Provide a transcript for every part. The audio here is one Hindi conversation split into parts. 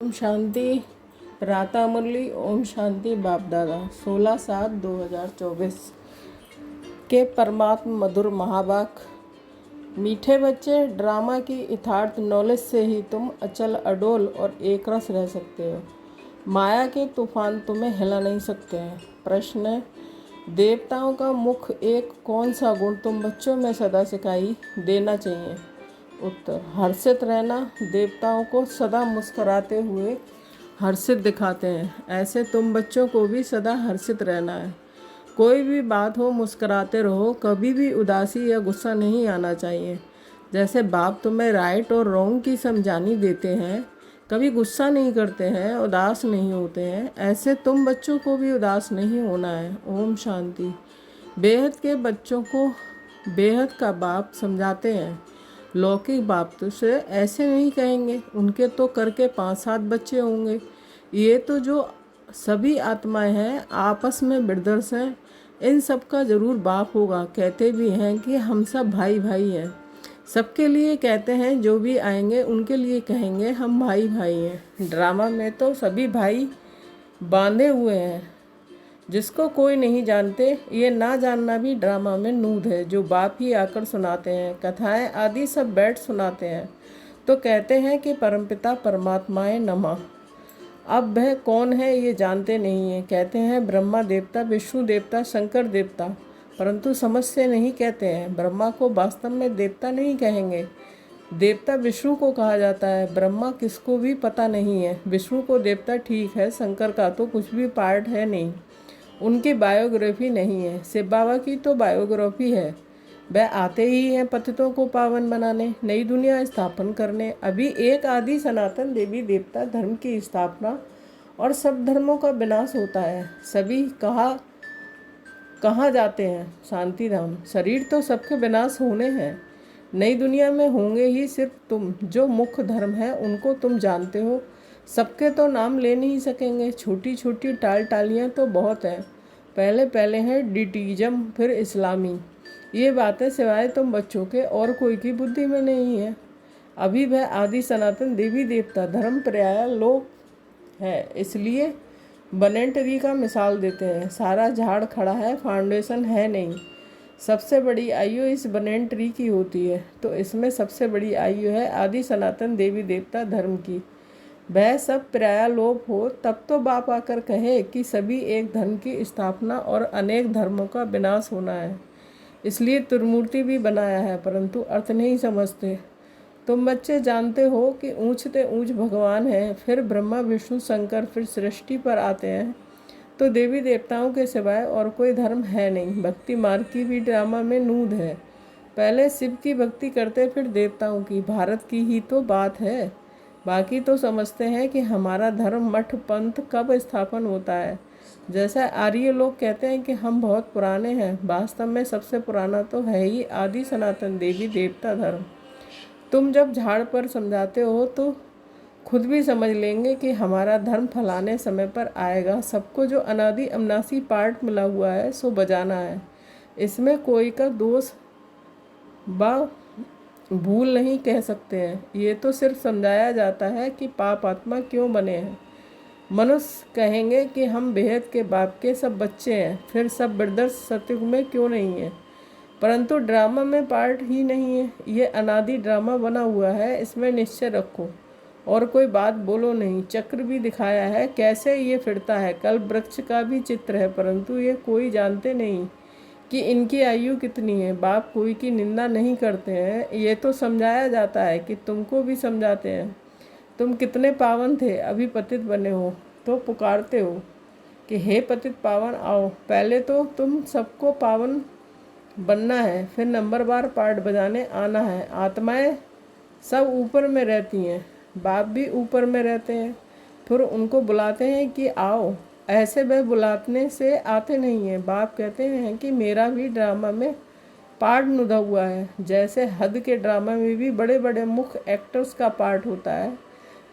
ओम शांति। राता मुरली। ओम शांति। बाप दादा 16/7/2024 के परमात्म मधुर महावाक। मीठे बच्चे, ड्रामा की यथार्थ नॉलेज से ही तुम अचल, अडोल और एक रस रह सकते हो। माया के तूफान तुम्हें हिला नहीं सकते हैं। प्रश्न: देवताओं का मुख एक कौन सा गुण तुम बच्चों में सदा सिखाई देना चाहिए? उत्तर: हर्षित रहना। देवताओं को सदा मुस्कुराते हुए हर्षित दिखाते हैं, ऐसे तुम बच्चों को भी सदा हर्षित रहना है। कोई भी बात हो मुस्कुराते रहो, कभी भी उदासी या गुस्सा नहीं आना चाहिए। जैसे बाप तुम्हें राइट और रॉन्ग की समझानी देते हैं, कभी गुस्सा नहीं करते हैं, उदास नहीं होते हैं, ऐसे तुम बच्चों को भी उदास नहीं होना है। ओम शांति। बेहद के बच्चों को बेहद का बाप समझाते हैं। लौकिक बाप तो से ऐसे नहीं कहेंगे, उनके तो करके 5-7 बच्चे होंगे। ये तो जो सभी आत्माएं हैं, आपस में ब्रदर्स हैं, इन सब का ज़रूर बाप होगा। कहते भी हैं कि हम सब भाई भाई हैं। सबके लिए कहते हैं, जो भी आएंगे उनके लिए कहेंगे हम भाई भाई हैं। ड्रामा में तो सभी भाई बांधे हुए हैं, जिसको कोई नहीं जानते। ये ना जानना भी ड्रामा में नूद है, जो बाप ही आकर सुनाते हैं। कथाएं आदि सब बैठ सुनाते हैं तो कहते हैं कि परमपिता परमात्माए नमः। अब वह कौन है ये जानते नहीं हैं। कहते हैं ब्रह्मा देवता, विष्णु देवता, शंकर देवता, परंतु समझ से नहीं कहते हैं। ब्रह्मा को वास्तव में देवता नहीं कहेंगे, देवता विष्णु को कहा जाता है। ब्रह्मा किसको भी पता नहीं है। विष्णु को देवता ठीक है, शंकर का तो कुछ भी पार्ट है नहीं, उनकी बायोग्राफी नहीं है। शिव बाबा की तो बायोग्राफी है। वह आते ही हैं पतितों को पावन बनाने, नई दुनिया स्थापन करने। अभी एक आदि सनातन देवी देवता धर्म की स्थापना और सब धर्मों का विनाश होता है। सभी कहाँ जाते हैं? शांति धाम। शरीर तो सबके विनाश होने हैं, नई दुनिया में होंगे ही सिर्फ तुम। जो मुख्य धर्म है उनको तुम जानते हो, सबके तो नाम ले नहीं सकेंगे। छोटी छोटी टालियाँ तो बहुत हैं। पहले है डिटीज़म, फिर इस्लामी। ये बातें सिवाय तुम बच्चों के और कोई की बुद्धि में नहीं है। अभी वह आदि सनातन देवी देवता धर्म पर्याय लोग है, इसलिए बनन ट्री का मिसाल देते हैं। सारा झाड़ खड़ा है, फाउंडेशन है नहीं। सबसे बड़ी आयु इस बनन ट्री की होती है, तो इसमें सबसे बड़ी आयु है आदि सनातन देवी देवता धर्म की। वह सब पर्याय लोप हो, तब तो बाप आकर कहे कि सभी एक धर्म की स्थापना और अनेक धर्मों का विनाश होना है। इसलिए त्रिमूर्ति भी बनाया है, परंतु अर्थ नहीं समझते। तुम बच्चे जानते हो कि ऊंचते ऊंच भगवान है, फिर ब्रह्मा विष्णु शंकर, फिर सृष्टि पर आते हैं। तो देवी देवताओं के सिवाय और कोई धर्म है नहीं। भक्ति मार्ग की भी ड्रामा में नूद है। पहले शिव की भक्ति करते, फिर देवताओं की। भारत की ही तो बात है। बाकी तो समझते हैं कि हमारा धर्म मठ पंथ कब स्थापन होता है। जैसा आर्य लोग कहते हैं कि हम बहुत पुराने हैं, वास्तव में सबसे पुराना तो है ही आदि सनातन देवी देवता धर्म। तुम जब झाड़ पर समझाते हो तो खुद भी समझ लेंगे कि हमारा धर्म फलाने समय पर आएगा। सबको जो अनादि अविनाशी पार्ट मिला हुआ है सो बजाना है। इसमें कोई का दोष बा भूल नहीं कह सकते हैं। ये तो सिर्फ समझाया जाता है कि पाप आत्मा क्यों बने हैं। मनुष्य कहेंगे कि हम बेहद के बाप के सब बच्चे हैं, फिर सब ब्रदर्स सतयुग में क्यों नहीं है। परंतु ड्रामा में पार्ट ही नहीं है। ये अनादि ड्रामा बना हुआ है, इसमें निश्चय रखो और कोई बात बोलो नहीं। चक्र भी दिखाया है कैसे ये फिरता है, कल वृक्ष का भी चित्र है, परंतु ये कोई जानते नहीं कि इनकी आयु कितनी है। बाप कोई की निंदा नहीं करते हैं, ये तो समझाया जाता है कि तुमको भी समझाते हैं। तुम कितने पावन थे, अभी पतित बने हो तो पुकारते हो कि हे पतित पावन आओ। पहले तो तुम सबको पावन बनना है, फिर नंबर बार पार्ट बजाने आना है। आत्माएं सब ऊपर में रहती हैं, बाप भी ऊपर में रहते हैं, फिर उनको बुलाते हैं कि आओ। ऐसे वह बुलाने से आते नहीं हैं। बाप कहते हैं कि मेरा भी ड्रामा में पार्ट नुदा हुआ है। जैसे हद के ड्रामा में भी बड़े बड़े मुख्य एक्टर्स का पार्ट होता है,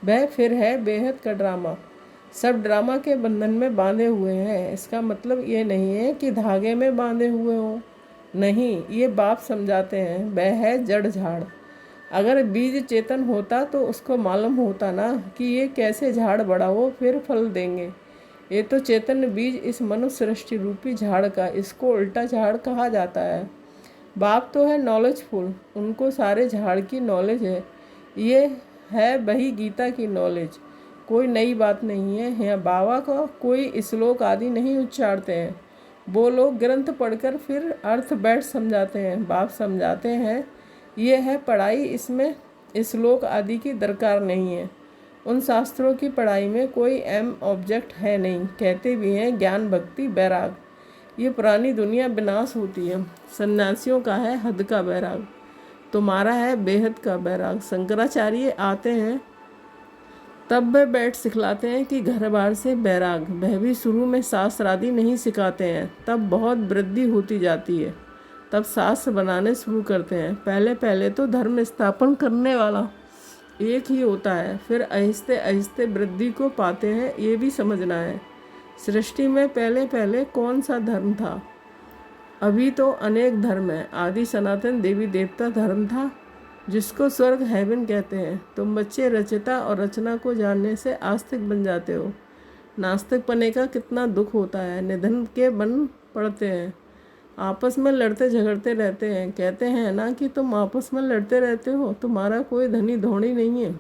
वह फिर है बेहद का ड्रामा। सब ड्रामा के बंधन में बांधे हुए हैं। इसका मतलब ये नहीं है कि धागे में बांधे हुए हों, नहीं, ये बाप समझाते हैं। वह है जड़ झाड़। अगर बीज चेतन होता तो उसको मालूम होता ना कि ये कैसे झाड़ बड़ा हो फिर फल देंगे। ये तो चेतन बीज इस मनुष्य सृष्टि रूपी झाड़ का, इसको उल्टा झाड़ कहा जाता है। बाप तो है नॉलेजफुल, उनको सारे झाड़ की नॉलेज है। ये है वही गीता की नॉलेज, कोई नई बात नहीं है। यहाँ बाबा का कोई श्लोक आदि नहीं उच्चारते हैं, वो लोग ग्रंथ पढ़कर फिर अर्थ बैठ समझाते हैं। बाप समझाते हैं ये है पढ़ाई, इसमें श्लोक आदि की दरकार नहीं है। उन शास्त्रों की पढ़ाई में कोई एम ऑब्जेक्ट है नहीं। कहते भी हैं ज्ञान भक्ति बैराग, ये पुरानी दुनिया विनाश होती है। सन्यासियों का है हद का बैराग, तुम्हारा है बेहद का बैराग। शंकराचार्य आते हैं तब वे बैठ सिखलाते हैं कि घर बार से बैराग। वह भी शुरू में शास्त्र आदि नहीं सिखाते हैं, तब बहुत वृद्धि होती जाती है, तब शास्त्र बनाने शुरू करते हैं। पहले पहले तो धर्म स्थापन करने वाला एक ही होता है, फिर आहिस्ते आहिस्ते वृद्धि को पाते हैं। ये भी समझना है सृष्टि में पहले पहले कौन सा धर्म था। अभी तो अनेक धर्म है। आदि सनातन देवी देवता धर्म था, जिसको स्वर्ग हेवन कहते हैं। तुम बच्चे रचयिता और रचना को जानने से आस्तिक बन जाते हो। नास्तिक बनने का कितना दुख होता है। निधन के बन पड़ते हैं, आपस में लड़ते झगड़ते रहते हैं। कहते हैं ना कि तुम आपस में लड़ते रहते हो, तुम्हारा कोई धनी धोनी नहीं है।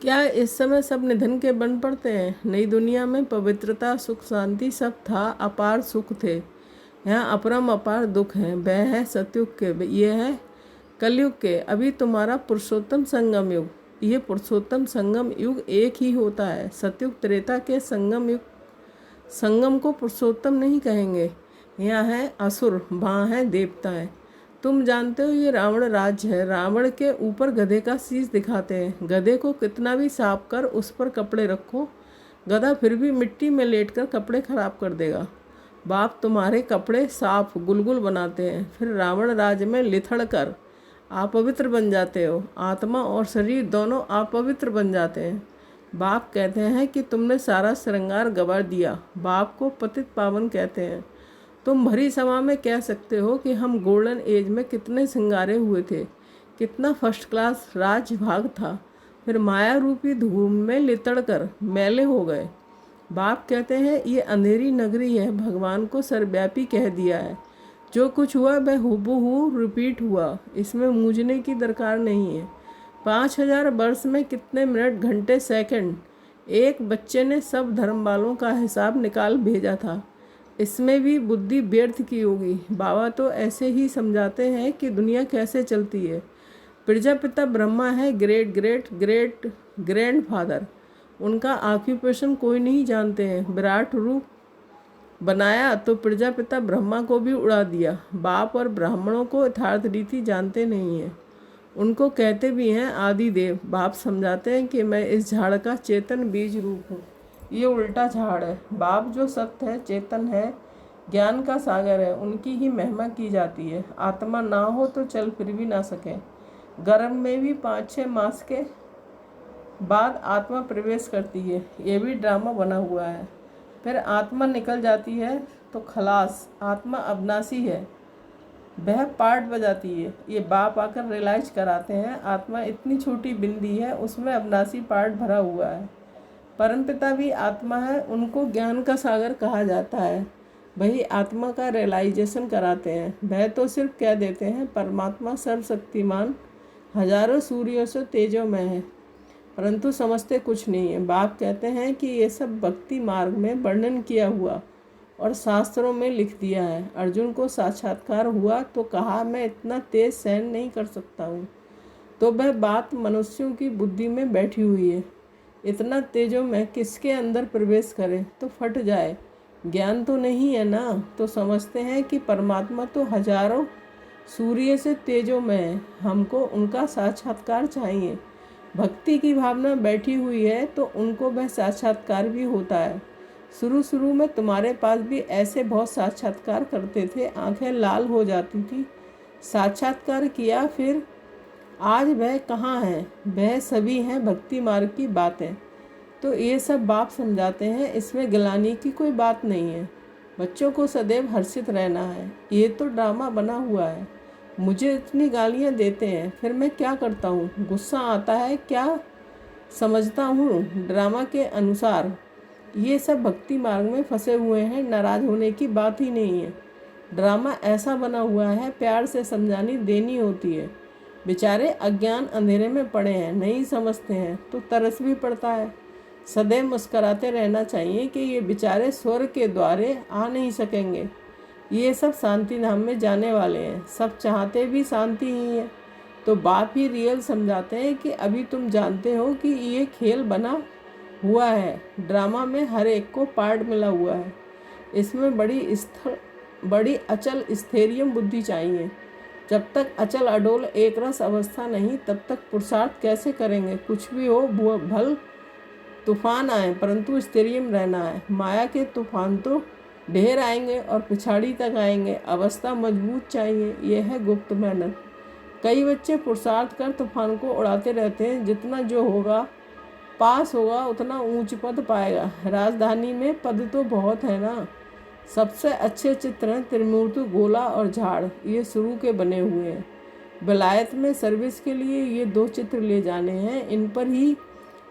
क्या इस समय सब निधन के बन पड़ते हैं? नई दुनिया में पवित्रता सुख शांति सब था, अपार सुख थे। यहाँ अपरम अपार दुख है। वह है सतयुग के, ये है कलयुग के। अभी तुम्हारा पुरुषोत्तम संगम युग, ये पुरुषोत्तम संगम युग एक ही होता है। सतयुग त्रेता के संगम युग, संगम को पुरुषोत्तम नहीं कहेंगे। यहाँ है असुर, वहाँ है देवताएं। तुम जानते हो ये रावण राज्य है। रावण के ऊपर गधे का शीश दिखाते हैं। गधे को कितना भी साफ कर उस पर कपड़े रखो, गधा फिर भी मिट्टी में लेटकर कपड़े खराब कर देगा। बाप तुम्हारे कपड़े साफ गुलगुल बनाते हैं, फिर रावण राज्य में लिथड़ कर अपवित्र बन जाते हो। आत्मा और शरीर दोनों अपवित्र बन जाते हैं। बाप कहते हैं कि तुमने सारा श्रृंगार गंवा दिया। बाप को पतित पावन कहते हैं। तुम भरी सभा में कह सकते हो कि हम गोल्डन एज में कितने सिंगारे हुए थे, कितना फर्स्ट क्लास राज भाग था, फिर माया रूपी धूम में लितड़ कर मैले हो गए। बाप कहते हैं ये अंधेरी नगरी है, भगवान को सर्वव्यापी कह दिया है। जो कुछ हुआ वह हूबहू रिपीट हुआ, इसमें मूझने की दरकार नहीं है। 5000 वर्ष में कितने मिनट घंटे सेकंड, एक बच्चे ने सब धर्म वालों का हिसाब निकाल भेजा था। इसमें भी बुद्धि व्यर्थ की होगी। बाबा तो ऐसे ही समझाते हैं कि दुनिया कैसे चलती है। प्रजापिता ब्रह्मा है ग्रेट ग्रेट ग्रेट ग्रैंडफादर, उनका ऑक्यूपेशन कोई नहीं जानते हैं। विराट रूप बनाया तो प्रजापिता ब्रह्मा को भी उड़ा दिया। बाप और ब्राह्मणों को यथार्थ रीति जानते नहीं हैं, उनको कहते भी हैं आदि देव। बाप समझाते हैं कि मैं इस झाड़ का चेतन बीज रूप हूँ। ये उल्टा झाड़ है। बाप जो सत्य है, चेतन है, ज्ञान का सागर है, उनकी ही महिमा की जाती है। आत्मा ना हो तो चल फिर भी ना सके। गर्भ में भी 5-6 मास के बाद आत्मा प्रवेश करती है, ये भी ड्रामा बना हुआ है। फिर आत्मा निकल जाती है तो खलास। आत्मा अविनाशी है, वह पार्ट बजाती है। ये बाप आकर रियलाइज कराते हैं आत्मा इतनी छोटी बिंदी है, उसमें अविनाशी पार्ट भरा हुआ है। परमपिता भी आत्मा है, उनको ज्ञान का सागर कहा जाता है। वही आत्मा का रियलाइजेशन कराते हैं। वह तो सिर्फ कह देते हैं परमात्मा सर्वशक्तिमान हजारों सूर्यों से तेजोमय है, परंतु समझते कुछ नहीं है। बाप कहते हैं कि ये सब भक्ति मार्ग में वर्णन किया हुआ और शास्त्रों में लिख दिया है। अर्जुन को साक्षात्कार हुआ तो कहा मैं इतना तेज सहन नहीं कर सकता हूँ, तो वह बात मनुष्यों की बुद्धि में बैठी हुई है। इतना तेजो में किसके अंदर प्रवेश करे तो फट जाए। ज्ञान तो नहीं है ना, तो समझते हैं कि परमात्मा तो हजारों सूर्य से तेजो में है, हमको उनका साक्षात्कार चाहिए। भक्ति की भावना बैठी हुई है तो उनको वह साक्षात्कार भी होता है। शुरू शुरू में तुम्हारे पास भी ऐसे बहुत साक्षात्कार करते थे, आंखें लाल हो जाती थी। साक्षात्कार किया, फिर आज वह कहाँ है? वह सभी हैं भक्ति मार्ग की बातें। तो ये सब बाप समझाते हैं, इसमें गिलानी की कोई बात नहीं है। बच्चों को सदैव हर्षित रहना है। ये तो ड्रामा बना हुआ है। मुझे इतनी गालियाँ देते हैं, फिर मैं क्या करता हूँ? गुस्सा आता है, क्या समझता हूँ ड्रामा के अनुसार। ये सब भक्ति मार्ग में फंसे हुए हैं, नाराज़ होने की बात ही नहीं है। ड्रामा ऐसा बना हुआ है, प्यार से समझानी देनी होती है। बेचारे अज्ञान अंधेरे में पड़े हैं, नहीं समझते हैं तो तरस भी पड़ता है। सदैव मुस्कराते रहना चाहिए कि ये बेचारे स्वर्ग के द्वारे आ नहीं सकेंगे। ये सब शांति धाम में जाने वाले हैं, सब चाहते भी शांति ही है। तो बाप ही रियल समझाते हैं कि अभी तुम जानते हो कि ये खेल बना हुआ है। ड्रामा में हर एक को पार्ट मिला हुआ है। इसमें बड़ी अचल स्थैर्य बुद्धि चाहिए। जब तक अचल अडोल एक रस अवस्था नहीं, तब तक पुरुषार्थ कैसे करेंगे? कुछ भी हो, भल तूफान आए, परंतु स्थैर्य में रहना है। माया के तूफान तो ढेर आएंगे और पिछाड़ी तक आएंगे। अवस्था मजबूत चाहिए, यह है गुप्त मेहनत। कई बच्चे पुरुषार्थ कर तूफान को उड़ाते रहते हैं। जितना जो होगा पास होगा उतना ऊंच पद पाएगा। राजधानी में पद तो बहुत है ना। सबसे अच्छे चित्र हैं त्रिमूर्ति, गोला और झाड़, ये शुरू के बने हुए हैं। विलायत में सर्विस के लिए ये 2 चित्र ले जाने हैं। इन पर ही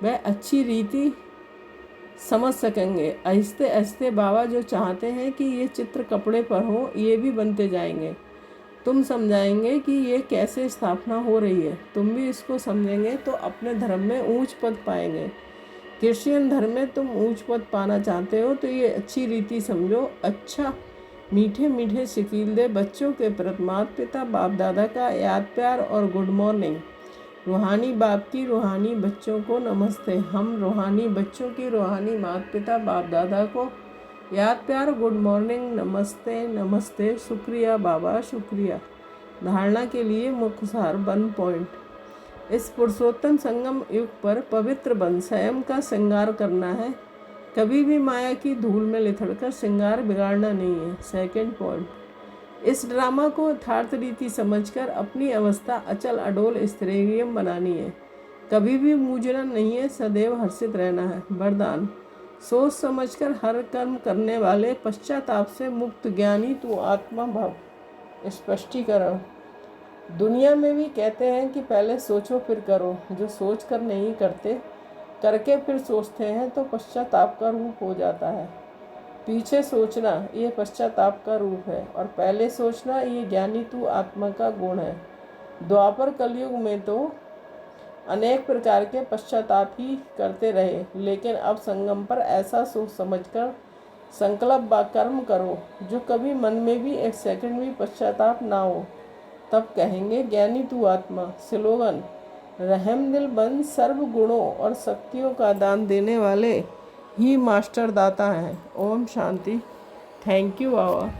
वह अच्छी रीति समझ सकेंगे। आहिस्ते आहिस्ते बाबा जो चाहते हैं कि ये चित्र कपड़े पर हो, ये भी बनते जाएंगे। तुम समझाएंगे कि ये कैसे स्थापना हो रही है। तुम भी इसको समझेंगे तो अपने धर्म में ऊंच पद पाएंगे। क्रिश्चियन धर्म में तुम ऊंच पद पाना चाहते हो तो ये अच्छी रीति समझो। अच्छा मीठे मीठे शकील दे बच्चों के प्रति माता पिता बाप दादा का याद प्यार और गुड मॉर्निंग। रूहानी बाप की रूहानी बच्चों को नमस्ते। हम रूहानी बच्चों की रूहानी माता पिता बाप दादा को याद प्यार, गुड मॉर्निंग, नमस्ते नमस्ते, शुक्रिया बाबा शुक्रिया। धारणा के लिए मुख्य सार 1 पॉइंट। इस पुरुषोत्तम संगम युग पर पवित्र बन स्वयं का श्रृंगार करना है। कभी भी माया की धूल में लिथड़कर श्रृंगार बिगाड़ना नहीं है। 2 पॉइंट। इस ड्रामा को यथार्थ रीति समझकर अपनी अवस्था अचल अडोल स्थैर्य बनानी है। कभी भी मूंझना नहीं है, सदैव हर्षित रहना है। वरदान: सोच समझकर हर कर्म करने वाले पश्चाताप से मुक्त ज्ञानी तू आत्मा भव। स्पष्टीकरण: दुनिया में भी कहते हैं कि पहले सोचो फिर करो। जो सोच कर नहीं करते, करके फिर सोचते हैं तो पश्चाताप का रूप हो जाता है। पीछे सोचना ये पश्चाताप का रूप है और पहले सोचना ये ज्ञानी तू आत्मा का गुण है। द्वापर कलयुग में तो अनेक प्रकार के पश्चाताप ही करते रहे, लेकिन अब संगम पर ऐसा सोच समझकर संकल्प व कर्म करो जो कभी मन में भी एक सेकंड भी पश्चाताप ना हो। तब कहेंगे ज्ञानी तू आत्मा। स्लोगन: रहम दिल बन सर्व गुणों और शक्तियों का दान देने वाले ही मास्टर दाता हैं। ओम शांति। Thank you Baba.